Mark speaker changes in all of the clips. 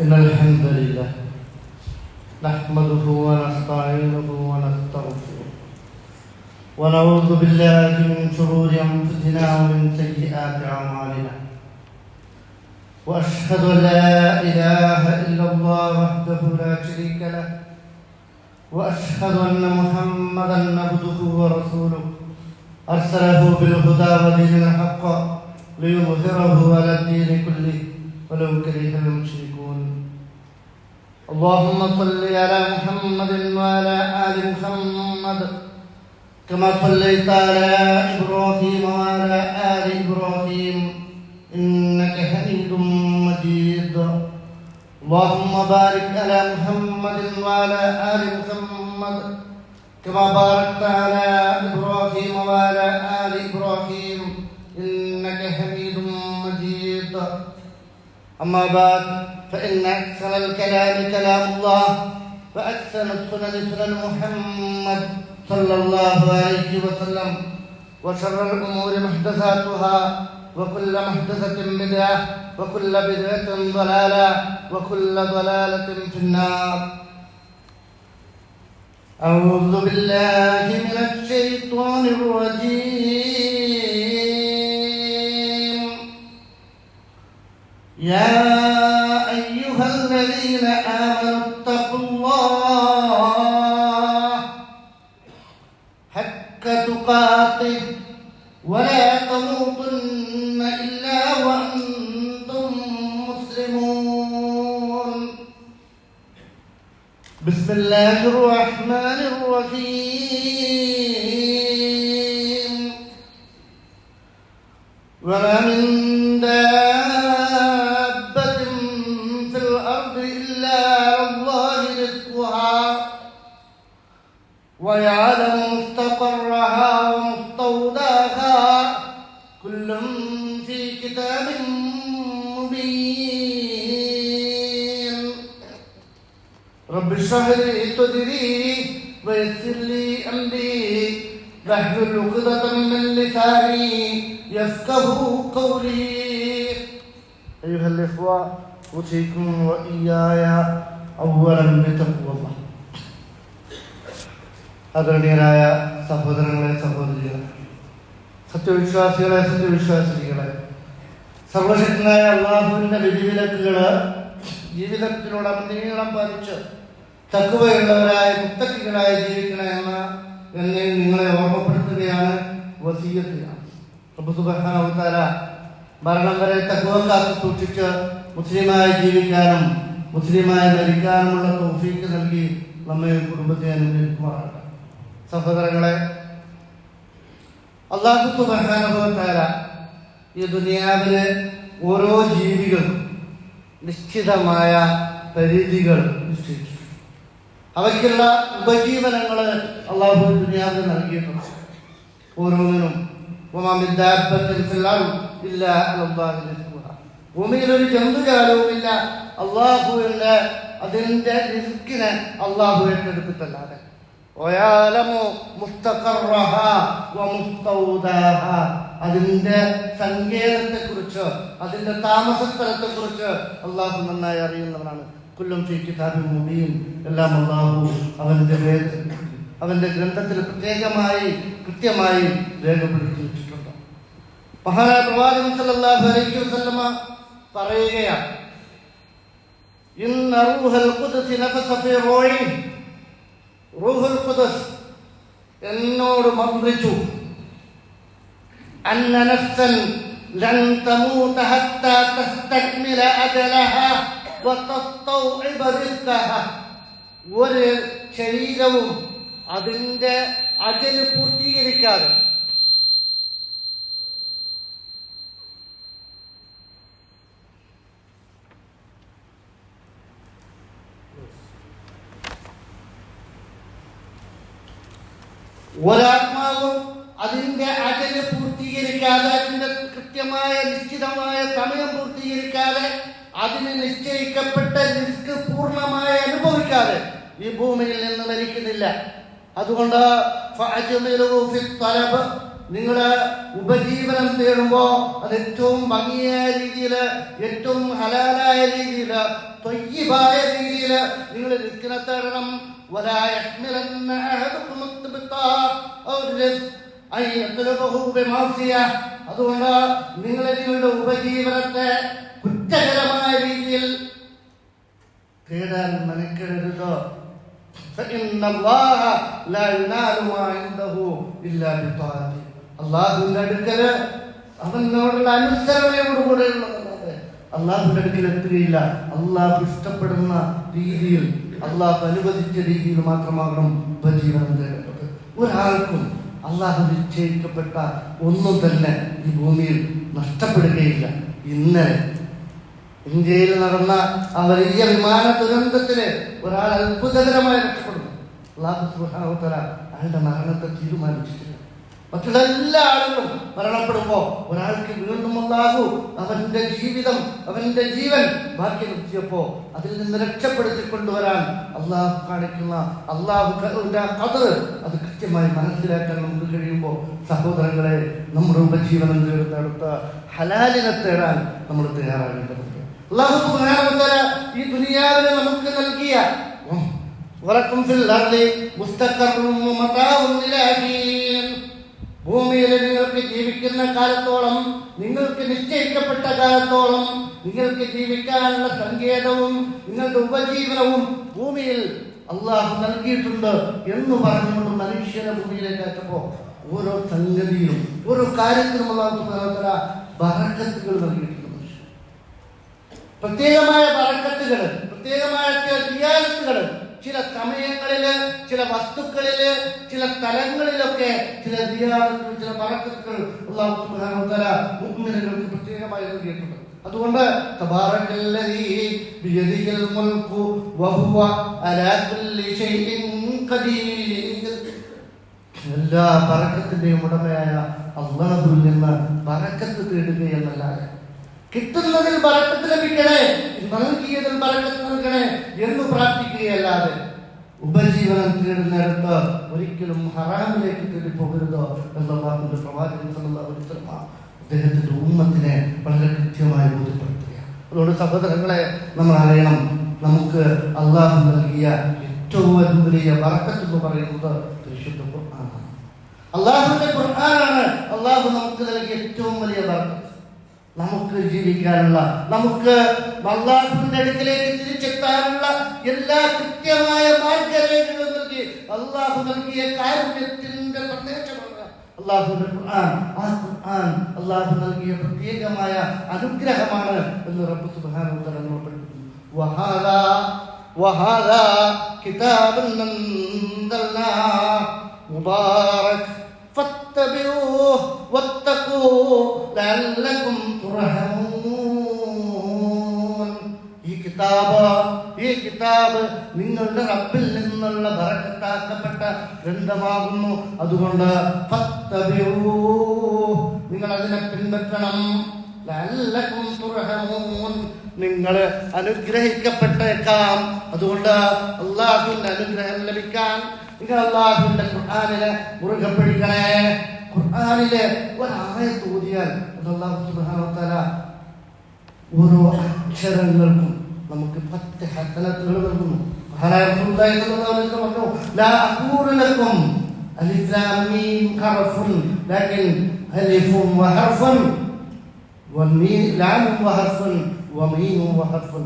Speaker 1: إن الحمد لله نحمده ونستعينه ونستغفره ونعوذ بالله من شرور أنفسنا ومن سيئات أعمالنا وأشهد أن لا إله إلا الله وحده لا شريك له وأشهد أن محمدا عبده ورسوله أرسله بالهدى ودين الحق ليظهره على الدين كله ولو كره المشركون. اللهم صل على محمد وعلى آل محمد كما صليت على إبراهيم وعلى آل إبراهيم إنك حميد مجيد. اللهم بارك على محمد وعلى آل محمد كما باركت على إبراهيم وعلى آل إبراهيم إنك حميد مجيد. أما بعد فإن أحسن الكلام كلام الله وأحسن السنن سنن محمد صلى الله عليه وسلم وشر الأمور محدثاتها وكل محدثة بدعة وكل بدعة ضلالة وكل ضلالة في النار. أعوذ بالله من الشيطان الرجيم. يا أيها الذين آمنوا اتقوا الله حق تقاته ولا تموتن إلا وأنتم مسلمون. بسم الله الرحمن الرحيم. وما من دابة في الأرض إلا على الله رزقها ويعلم مستقرها ومستودعها كل في كتاب مبين. رب اشرح لي صدري ويسر لي أمري واحلل عقدة من لساني يفقهوا قولي. أيها الإخوة أوصيكم وإياي أولا بتقوى الله. ആദരണീയരായ സഹോദരങ്ങളെ സഹോദരികളെ, സത്യവിശ്വാസികളെ സത്യവിശ്വാസികളെ, സർവശക്തനായ അള്ളാഹുവിന്റെ വിധിവിലക്കുകൾ ജീവിതത്തിലുടനീളം പാലിച്ച് തഖ്വയുള്ളവരായ മുത്തഖികളായി ജീവിക്കണമെന്ന് എന്നെ നിങ്ങളെ ഓർമ്മപ്പെടുത്തുകയാണ്, വസിയ്യത്താണ്. റബ്ബ് സുബ്ഹാനഹു വ തആല മരണം വരെ തഖ്വ കാത്തു സൂക്ഷിച്ച് മുസ്ലിമായി ജീവിക്കാനും മുസ്ലിമായി മരിക്കാനുമുള്ള തൗഫീഖ് നൽകി നമ്മെ കുടുംബത്തെ അനുഗ്രഹിക്കുമാറാകട്ടെ. സഹോദരങ്ങളെ, അല്ലാഹു സുബ്ഹാനഹു വ തആല ഈ ദുനിയാവിലെ ഓരോ ജീവികൾക്കും നിശ്ചിതമായ പരിധികൾ നിശ്ചയിച്ചു. അവയ്ക്കുള്ള ഉപജീവനങ്ങൾ അല്ലാഹു ദുനിയാവിൽ നൽകിയിട്ടുണ്ട്. ഓരോന്നിനും ഭൂമിയിൽ ഒരു ജന്തുജാലവുമില്ല അള്ളാഹുവിന്റെ അതിന്റെ റിസ്കിനെ അള്ളാഹു ഏറ്റെടുത്തിട്ടല്ലാതെ. അതിന്റെ സങ്കേതത്തെ കുറിച്ച് അതിന്റെ താമസ സ്ഥലത്തെ കുറിച്ച് അള്ളാഹു നന്നായി അറിയുന്നവനാണ്. കുല്ലും ഫീ കിതാബിൻ മുബീൻ, എല്ലാം അള്ളാഹു അവന്റെ ഗ്രന്ഥത്തിൽ പ്രത്യേകമായി കൃത്യമായി രേഖപ്പെടുത്തി വെച്ചിട്ടുണ്ട്. മഹാനായ പ്രവാചകൻ സല്ലല്ലാഹു അലൈഹി വസല്ലമ പറയുകയാണ്, ഇന്ന റൂഹൽ ഖുദ്സ് നഫസ ഫീ റൂഹി, റൂഹുൽ ഖുദ്സ് എന്നോട് മന്ത്രിച്ചു, അന്ന നഫ്സൻ ലൻ തമൂത ഹത്താ തസ്തക്മില അജലഹാ വതസ്തൗഇബ റിസ്കഹാ. ഒരു ശരീരവും അതിന്റെ അജല് പൂർത്തീകരിക്കാതെ ഒരാത്മാവും അതിന്റെ അജല് പൂർത്തീകരിക്കാതെ അതിന്റെ കൃത്യമായ നിശ്ചിതമായ സമയം പൂർത്തീകരിക്കാതെ അതിന് നിശ്ചയിക്കപ്പെട്ട റിസ്ക് പൂർണ്ണമായി അനുഭവിക്കാതെ ഈ ഭൂമിയിൽ നിന്ന് മരിക്കുന്നില്ല. അതുകൊണ്ട് നിങ്ങൾ ഉപജീവനം തേടുമ്പോൾ അത് ഏറ്റവും ഭംഗിയായ രീതിയിൽ, ഏറ്റവും ഹലാലായ രീതിയിൽ, ത്വയ്യിബായ രീതിയിൽ നിങ്ങൾ റിസ്കിനെ തേടണം. വലാ യഹ്മിലന്ന അഹദുകും ഇത്ബിത്താ ഔ റിസ്ക് ഐ യത്ലബഹു ബിമാസിയ. അതുകൊണ്ട് നിങ്ങൾ നിങ്ങളുടെ ഉപജീവനത്തെ കുറ്റകരമായ രീതിയിൽ തേടാൻ മെനക്കെടരുത്. അള്ളാഹുവിന്റെ അടുക്കല് അവനോടുള്ള അനുസരണയോടുകൂടെയുള്ളതല്ലാതെ അള്ളാഹുവിന്റെ അടുക്കൽ എത്തുകയില്ല. അള്ളാഹു ഇഷ്ടപ്പെടുന്ന രീതിയിൽ, അള്ളാഹു അനുവദിച്ച രീതിയിൽ മാത്രമാകണം ഉപജീവനം തേടേണ്ടത്. ഒരാൾക്കും അള്ളാഹു നിശ്ചയിക്കപ്പെട്ട ഒന്നും തന്നെ ഈ ഭൂമിയിൽ നഷ്ടപ്പെടുകയില്ല. ഇന്നലെ ഇന്ത്യയിൽ നടന്ന ആ വലിയ വിമാന ദുരന്തത്തില് ഒരാൾ അത്ഭുതകരമായി രക്ഷപ്പെടുന്നു. അല്ലാഹു സുബ്ഹാനഹു വ തആല അയാളുടെ മരണത്തെ തീരുമാനിച്ചിട്ടില്ല. മറ്റുള്ള എല്ലാ ആളുകളും മരണപ്പെടുമ്പോ ഒരാൾക്ക് വീണ്ടും അല്ലാഹു അവന്റെ ജീവിതം, അവന്റെ ജീവൻ ബാക്കി നിർത്തിയപ്പോ അതിൽ നിന്ന് രക്ഷപ്പെടുത്തി കൊണ്ടുവരാൻ അള്ളാഹു കാണിക്കുന്ന അള്ളാഹുവിന്റെ ഖദർ അത് കൃത്യമായി മനസ്സിലാക്കാൻ നമുക്ക് കഴിയുമ്പോൾ സഹോദരങ്ങളെ, നമ്മുടെ ഉപജീവനം തേടുത്ത ഹലാലിനെ തേടാൻ നമ്മൾ തയ്യാറാകേണ്ടതുണ്ട്. അല്ലാഹു സുബ്ഹാനഹു വ തആല ഈ ദുനിയാവിൽ നമുക്ക് നൽകിയ വലക്കും ഫിൽ അർളി മുസ്തഖറും വമതാഉൻ ഇലാ ഹീൻ, ഭൂമിയിൽ നിങ്ങൾക്ക് ജീവിക്കുന്ന കാലത്തോളം, നിങ്ങൾക്ക് നിശ്ചയിക്കപ്പെട്ട കാലത്തോളം നിങ്ങൾക്ക് ജീവിക്കാനുള്ള സങ്കേതവും നിങ്ങളുടെ ഉപജീവനവും ഭൂമിയിൽ അള്ളാഹു നൽകിയിട്ടുണ്ട് എന്ന് പറഞ്ഞുകൊണ്ട് മനുഷ്യനെ ഭൂമിയിലേക്ക് അയച്ചപ്പോൾ ഓരോ സംഗതിയിലും ഓരോ കാര്യത്തിലും അള്ളാഹു സുബ്ഹാനഹു വ തആല ബറക്കത്തുകൾ നൽകിയിട്ടുണ്ട്. പ്രത്യേകമായ ബറക്കത്തുകൾ, പ്രത്യേകമായ റിയാലത്തുകൾ ചില സമയങ്ങളില്, ചില വസ്തുക്കളില്, ചില സ്ഥലങ്ങളിലൊക്കെ ചില റിയാലത്തുകൾ, ചില ബറക്കത്തുകൾ അല്ലാഹു സുബ്ഹാനഹു വ തആല മുഅ്മിനുകൾക്ക് പ്രത്യേകമായി നൽകിയിട്ടുണ്ട്. അതുകൊണ്ട് തബാറകല്ലദീ ബിയദിഹിൽ മുൽക്കു വഹുവ അലാ കുല്ലി ഷൈഇൻ ഖദീർ, എല്ലാ ബറക്കത്തിന്റെയും ഉടമയായ അല്ലാഹുവിൽ നിന്ന് ബറക്കത്ത് തേടുകയെന്നല്ലാതെ കിട്ടുന്നതിൽ ബറക്കത്ത് ലഭിക്കണേ, നൽകിയതിൽ ബറക്കത്ത് നൽകണേ എന്ന് പ്രാർത്ഥിക്കുകയല്ലാതെ ഉപജീവനം തേടുന്നിടത്ത് ഒരിക്കലും ഹറാമിലേക്ക് തേടി പോകരുത് എന്ന് അല്ലാഹുവിന്റെ പ്രവാചകൻ സല്ലല്ലാഹു അലൈഹി വസല്ലം അദ്ദേഹത്തിന്റെ ഉമ്മത്തിനെ വളരെ കൃത്യമായി ബോധ്യപ്പെടുത്തുകയാണ്. അതുകൊണ്ട് സഹോദരങ്ങളെ, നമ്മൾ അറിയണം, നമുക്ക് അല്ലാഹു നൽകിയ ഏറ്റവും വലിയ ബറക്കത്ത് എന്ന് പറയുന്നത് പരിശുദ്ധ ഖുർആനാണ്. അല്ലാഹുവിന്റെ ഖുർആനാണ് അല്ലാഹു നമുക്ക് നൽകിയ ഏറ്റവും വലിയ ബറക്കത്ത്. നമുക്ക് ജീവിക്കാനുള്ള, നമുക്ക് അല്ലാഹുവിന്റെ അടുക്കലേക്ക് തിരിച്ചെത്താനുള്ള എല്ലാ കൃത്യമായ മാർഗരേഖകളും നൽകി അല്ലാഹു നൽകിയ കാരുണ്യത്തിന്റെ സന്ദേശമാണ് അല്ലാഹുവിന്റെ ഖുർആൻ. ആ ഖുർആൻ അല്ലാഹു നൽകിയ പ്രത്യേകമായ അനുഗ്രഹമാണ് എന്ന് റബ്ബ് സുബ്ഹാനഹു വ തആല നമ്മെ പഠിപ്പിക്കുന്നു. വഹാദാ കിതാബുൻ അൻസൽനാ മുബാറക് فاتبعوه واتقوا لعلكم ترحمون. ഈ കിതാബ് നിങ്ങളുടെ റബ്ബിൽ നിന്നുള്ള ബറക്കത്താക്കപ്പെട്ട ഗ്രന്ഥമാകുന്നു. അതുകൊണ്ട് നിങ്ങൾ അതിനെ പിൻപറ്റണം. ലഅല്ലകും തുർഹമൂൻ, നിങ്ങൾ അനുഗ്രഹിക്കപ്പെട്ടേക്കാം. അതുകൊണ്ട് അല്ലാഹുവിന്റെ അനുഗ്രഹം ലഭിക്കാൻ നിങ്ങൾ അല്ലാഹുവിന്റെ ഖുർആനിനെ മുറുകെ പിടിക്കണേ. ഖുർആനിലെ ഒരായത്ത് ഓതിയാൽ അല്ലാഹു സുബ്ഹാനഹു വ തആല ഓരോ അക്ഷരങ്ങൾക്കും നമുക്ക് 10 ഹസനത്തുകൾ നൽകുന്നു. മഹാനായ റസൂലുള്ളാഹി സ്വല്ലല്ലാഹു അലൈഹി വസല്ലം പറഞ്ഞു, ലാ അഖൂലു ലക്കും അലിഫ് ലാം മീം ഹർഫുൻ ലകിൻ അലിഫും വഹർഫുൻ വമീം ലാമും വഹർഫുൻ വമീമും വഹർഫുൻ.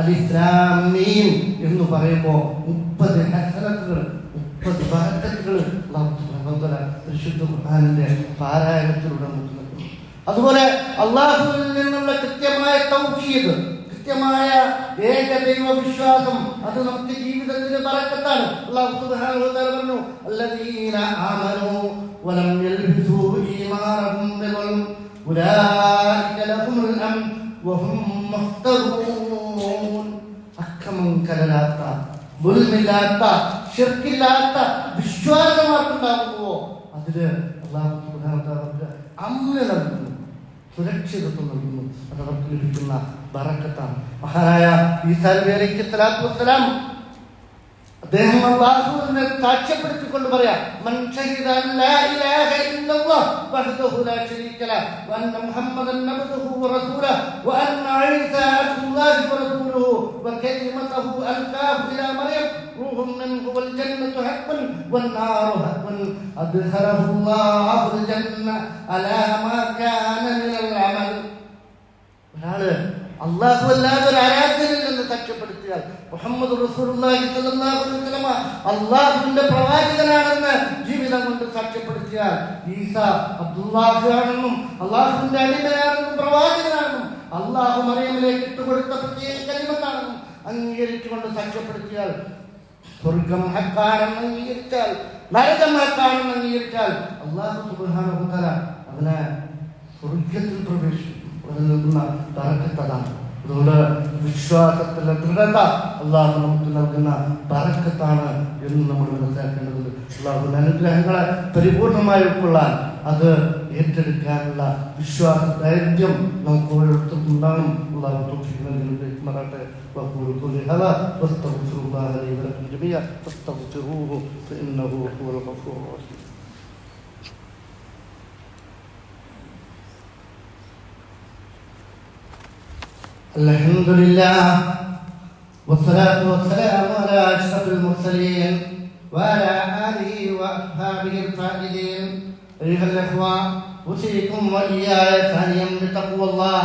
Speaker 1: അലിഫ് ലാം മീം എന്ന് പറയുമ്പോൾ 30 ഹസനത്തുകൾ, 30 ബറക്കത്തുകൾ അല്ലാഹു സുബ്ഹാനഹു വ തആല പരിശുദ്ധ ഖുർആനിന്റെ പാരായണത്തിലൂടെ നമുക്ക് നൽകുന്നു. അതുപോലെ അല്ലാഹുവിൽ നിന്നുള്ള കൃത്യമായ തൗഹീദ്, കൃത്യമായ ഏകദൈവ വിശ്വാസം, അത് നമുക്ക് ജീവിതത്തിന് ബറക്കത്താണ്. അല്ലാഹു സുബ്ഹാനഹു വ തആല പറഞ്ഞു, അല്ലദീന ആമനൂ വലം യൽബിസൂ ഈമാനഹും ബിദുൽം ഉലൈക ലഹുമുൽ അംൻ വഹും മുഹ്തദൂൻ. അക്രമം കലരാത്ത, ദുൽമില്ലാത്ത, ശിർക്കില്ലാത്ത വിശ്വാസമാർക്കുണ്ടാകുമോ അതില് അല്ലാഹു സുബ്ഹാനഹു വ തആല അമ്ന് നൽകുന്നു, സുരക്ഷിതത്വം നൽകുന്നു. അത് അവർക്ക് ലഭിക്കുന്ന ബറക്കത്താണ്. മഹാനായ ഈസാ നബി അലൈഹി സ്വലാത്തു വസ്സലാം അദ്ദേഹം അല്ലാഹുവിനെ സാക്ഷ്യപ്പെടുത്തിക്കൊണ്ട് പറയാ മൻ ഷഹിദ ലാ ഇലാഹ ഇല്ലല്ലാഹ് വഹ്ദഹു ലാ ശരീക ലഹു വ അന്ന മുഹമ്മദൻ അബ്ദുഹു വ റസൂലുഹു വ അന്ന ഈസാ അബ്ദുല്ലാഹി വ റസൂലുഹു വ കലിമത്തുഹു അൽഖാഹു ഇലാ മറിയം റൂഹുൻ മിൻഹു വൽ ജന്നത്തു ഹഖ്ഖുൻ വൻ നാറു ഹഖ്ഖുൻ അദ്ഖലഹു അല്ലാഹുൽ ജന്ന അലാ മാ കാന മിനൽ അമൽ. ഒരാള് അല്ലാഹു അല്ലാതെ ഒരു ആരാധ്യനില്ലെന്ന് സാക്ഷ്യപ്പെടുത്തിയാൽ മുഹമ്മദ് റസൂലുള്ളാഹി സ്വല്ലല്ലാഹു അലൈഹി വസല്ലമ അല്ലാഹുവിന്റെ പ്രവാചകനാണെന്ന് ജീവിതം കൊണ്ട് സാക്ഷ്യപ്പെടുത്തിയാൽ ഈസ അബ്ദുല്ലാഹിയാണെന്നും അല്ലാഹുവിന്റെ അടിമയാണെന്നും പ്രവാചകനാണെന്നും അല്ലാഹു മറിയമിലേക്ക് ഇട്ടുകൊടുത്ത പ്രത്യേക കലിമത്താണെന്നും അംഗീകരിച്ചുകൊണ്ട് സാക്ഷ്യപ്പെടുത്തിയാൽ സ്വർഗം ഹക്കാണെന്ന് അംഗീകരിച്ചാൽ നരകം ഹക്കാണെന്ന് അംഗീകരിച്ചാൽ അല്ലാഹു സുബ്ഹാനഹു വ തആല അവനെ സ്വർഗത്തിൽ പ്രവേശിക്കും. നൽകുന്ന ബറക്കത്താണ്. അതുകൊണ്ട് വിശ്വാസത്തിലെ ദൃഢത അല്ലാഹു നമുക്ക് നൽകുന്ന ബറക്കത്താണ് എന്ന് നമ്മൾ മനസ്സിലാക്കേണ്ടതുണ്ട്. അല്ലാഹുവിന്റെ അനുഗ്രഹങ്ങളെ പരിപൂർണമായി ഉൾക്കൊള്ളാൻ അത് ഏറ്റെടുക്കാനുള്ള വിശ്വാസ ധൈര്യം നമുക്ക് ഓരോരുത്തർക്കും ഉണ്ടാകും. അല്ലാഹു തൗഫീഖ് നൽകട്ടെ. വഖൂലു ഖൗലി ഹദാ വസ്തഗ്ഫിറുല്ലാഹ ലി വലക്കും ജമീഅൻ ഫസ്തഗ്ഫിറൂഹു ഫഇന്നഹു ഹുവൽ ഗഫൂറുർ റഹീം. الحمد لله والصلاة والسلام على أشرف المرسلين وعلى آله وأصحابه الفائزين. أيها الأخوة أوصيكم وإياي ثانيا بتقوى الله.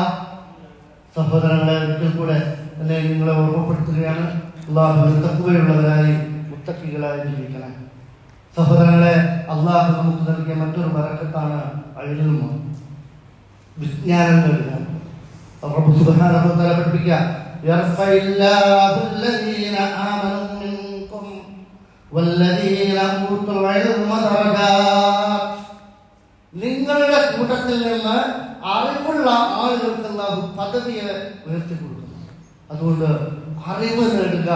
Speaker 1: സഹോദരങ്ങളെ, ഒരിക്കൽ കൂടെ എന്നെ നിങ്ങളെ ഓർമ്മപ്പെടുത്തുകയാണ്, അല്ലാഹുവിന്റെ തഖ്വയുള്ളവരായി മുത്തഖികളായി ജീവിക്കണം. സഹോദരങ്ങളെ, അല്ലാഹു നമുക്ക് നൽകിയ മറ്റൊരു ബറക്കത്താണ് ഇൽമ്, വിജ്ഞാനം നേടുക. റബ്ബ് സുബ്ഹാനഹു വ തആല പഠിപ്പിക്കുക, യർഫഇല്ലാഹു അല്ലദീന ആമനൂ മിൻകും വല്ലദീന ഊതുൽ ഇൽമ ദറജാത്ത്. നിങ്ങളുടെ കൂട്ടത്തിൽ നിന്ന് അറിവുള്ള ആളുകൾക്ക് അല്ലാഹു പദവിയെ ഉയർത്തി കൊടുക്കുന്നു. അതുകൊണ്ട് അറിവ് നേടുക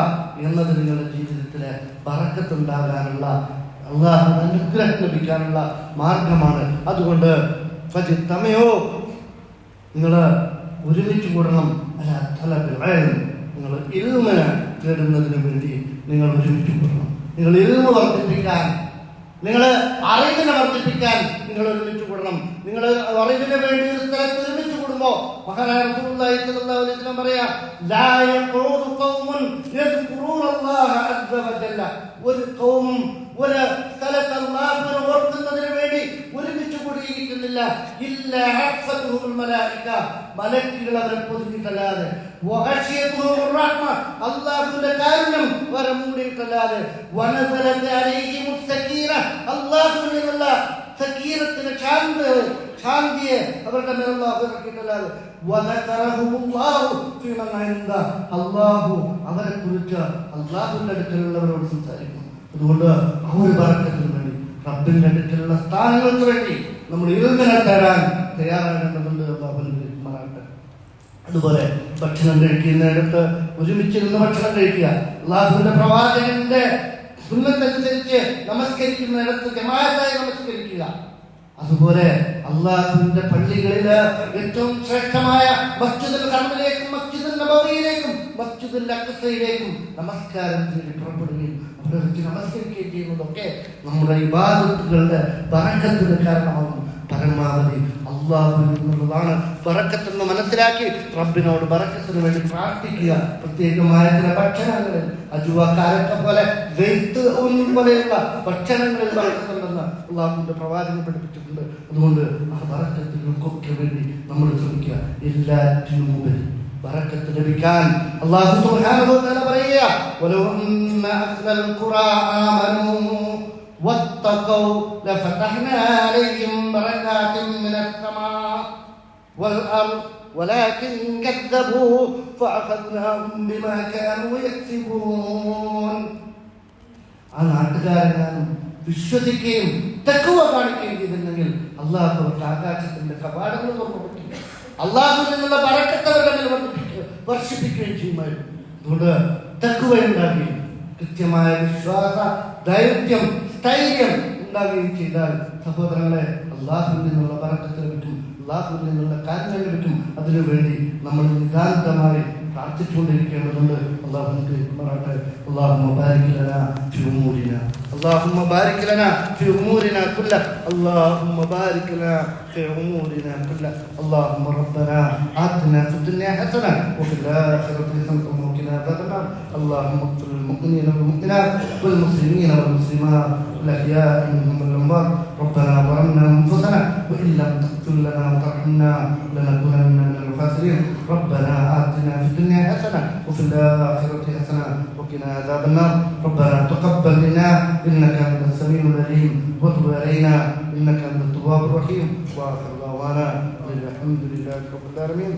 Speaker 1: എന്നത് നിങ്ങളുടെ ജീവിതത്തിലെ ബറക്കത്ത് ഉണ്ടാകാനുള്ള, അല്ലാഹുവിന്റെ അനുഗ്രഹം ലഭിക്കാനുള്ള മാർഗമാണ്. അതുകൊണ്ട് ഫജിത്തമയോ, നിങ്ങൾ ഒരുമിച്ച് കൂടണം. നിങ്ങൾ ഇൽമിനെ തേടുന്നതിന് വേണ്ടി നിങ്ങൾ ഒരുമിച്ച് കൂടണം. നിങ്ങൾ ഇൽമ് വർദ്ധിപ്പിക്കാൻ, നിങ്ങൾ അറിവിനെ വർദ്ധിപ്പിക്കാൻ നിങ്ങൾ ഒരുമിച്ച് കൂടണം. നിങ്ങൾ അറിവിന് വേണ്ടി ഒരു സ്ഥലത്ത് ഒരുമിച്ച് കൂടുമ്പോ മഹാനായ റസൂലുള്ളാഹി സ്വല്ലല്ലാഹു അലൈഹി വസല്ലം പറയാ, ലാ യഖൂദു ഖൗമുൻ യദ്കുറൂനല്ലാഹ അസ്സ വജല്ല. ഒരു ഖൗമും ഒരു സ്ഥലത്ത് അല്ലാഹുവിനെ ഓർക്കുന്നതിന് വേണ്ടി ഒരുമിച്ച് കൂടിയിരിക്കുന്നില്ല. ഇല്ലാ ഹഫ്ഫത്തുഹുൽ മലായിക, മലക്കുകൾ അവരെ പൊതിഞ്ഞിട്ടല്ലാതെ, വഗശിയതുഹുർ റഹ്മ, അല്ലാഹുവിന്റെ കാരുണ്യം അവരെ മൂടിയിട്ടല്ലാതെ, വനസലത അലൈഹിമുസ് സകീന, അല്ലാഹുവിൽ നിന്നുള്ള സകീനത്തിന്റെ ശാന്തിയെ അവരുടെ മേൽ അല്ലാഹു ഇറക്കിയിട്ടല്ലാതെ, വദകറഹുമുല്ലാഹു ഫീമൻ ഇൻദ, അല്ലാഹു അവരെ കുറിച്ച് അല്ലാഹുവിന്റെ അടുക്കലുള്ളവരോട് സംസാരിക്കും. അതുകൊണ്ട് ആ ഒരു ബറക്കത്തിന് വേണ്ടി, റബ്ബിന്റെ അടുക്കലുള്ള സ്ഥാനങ്ങൾക്ക് വേണ്ടി നമ്മൾ ഇൽമിനെ തേടാൻ തയ്യാറാകേണ്ടതുണ്ട്. അല്ലാഹുവിന്റെ. അതുപോലെ ഭക്ഷണം കഴിക്കുന്നിടത്ത് ഒരുമിച്ചിരുന്ന് ഭക്ഷണം കഴിക്കുക. അല്ലാഹുവിന്റെ പ്രവാചകന്റെ സുന്നത്തനുസരിച്ച് നമസ്കരിക്കുന്നിടത്ത് ജമാഅത്തായി നമസ്കരിക്കുക. അതുപോലെ അല്ലാഹുവിന്റെ പള്ളികളില് ഏറ്റവും ശ്രേഷ്ഠമായ മസ്ജിദുൽ ഹറമിലേക്കും മസ്ജിദുൽ നബവിയിലേക്കും മസ്ജിദുൽ അഖ്സയിലേക്കും നമസ്കാരം ചെയ്ത് പുറപ്പെടുകയും അവിടെ വെച്ച് നമസ്കരിക്കുകയും ചെയ്യുന്നതൊക്കെ നമ്മുടെ ഇബാദത്തുകളുടെ ബറക്കത്തിന് കാരണമാകും. പരമാവധി അല്ലാഹുവിൽ നിന്നുള്ളതാണ് ബറക്കത്തെന്ന് മനസ്സിലാക്കി റബ്ബിനോട് ബറക്കത്തിന് വേണ്ടി പ്രാർത്ഥിക്കുക. പ്രത്യേകമായ ചില ഭക്ഷണങ്ങളിൽ അജുവക്കാരൊക്കെ പോലെ വെയ്ത്ത് പോലെയുള്ള ഭക്ഷണങ്ങളിൽ ബറക്കത്തുണ്ടെന്ന് അല്ലാഹുവിന്റെ പ്രവാചകൻ പഠിപ്പിച്ചിട്ടുണ്ട്. അതുകൊണ്ട് ആ ബറക്കത്തുകൾക്കൊക്കെ വേണ്ടി നമ്മൾ ശ്രമിക്കുക. എല്ലാറ്റിനും ഉപരി ബറക്കത്ത് ലഭിക്കാൻ അല്ലാഹു സുബ്ഹാനഹു വ തആല പറയുക, വലൗ അന്ന അഹ്ലൽ ഖുറാ ആമനൂ വത്തഖൗ ലഫതഹ്നാ അലൈഹിം ബറകാത്തിൻ മിനസ് സമാ വൽ അർദ് വലാകിൻ കദ്ദബൂ ഫഅഖദ്നാഹും ബിമാ കാനൂ യക്സിബൂൻ. ആ നാട്ടുകാരനാണ് വിശ്വസിക്കുകയും തഖ്വ കാണിക്കുകയും ചെയ്തിരുന്നെങ്കിൽ അല്ലാഹു അവർക്ക് ആകാശത്തിന്റെ കവാടങ്ങൾ തുറന്നു കൊടുക്കും. അല്ലാഹുവിൽ നിന്നുള്ള ബറക്കത്ത് അവരുടെ വർഷിപ്പിക്കുകയും ചെയ്യുമായിരുന്നു. അതുകൊണ്ട് തഖ്വ ഉണ്ടാകുകയും കൃത്യമായ വിശ്വാസ ധൈര്യം സ്ഥൈര്യം ഉണ്ടാകുകയും ചെയ്താൽ സഹോദരങ്ങളെ അല്ലാഹുവിൽ നിന്നുള്ള ബറക്കത്ത് ലഭിക്കും, അല്ലാഹുവിൽ നിന്നുള്ള കാരുണ്യം ലഭിക്കും. അതിനുവേണ്ടി നമ്മൾ നിതാന്തമായി പ്രാർത്ഥിച്ചുകൊണ്ടിരിക്കേണ്ടതുണ്ട്. അള്ളാഹു നമുക്ക് മാറട്ടെ. اللهم بارك لنا في أمورنا اللهم بارك لنا في أمورنا كلها اللهم بارك لنا في أمورنا كلها اللهم ربنا آتنا في الدنيا حسنة وفي الآخرة حسنة وقنا عذاب النار اللهم اغفر للمؤمنين والمؤمنات والمسلمين والمسلمات الأحياء منهم والأموات ربنا ظلمنا أنفسنا وإن لم تغفر لنا وترحمنا لنكونن من الخاسرين ربنا آتنا في الدنيا حسنة وفي الآخرة حسنة وقنا عذاب النار ربنا تقبل منا إنك أنت السميع العليم وتب علينا إنك أنت التواب الرحيم وآخر دعوانا الحمد لله رب العالمين.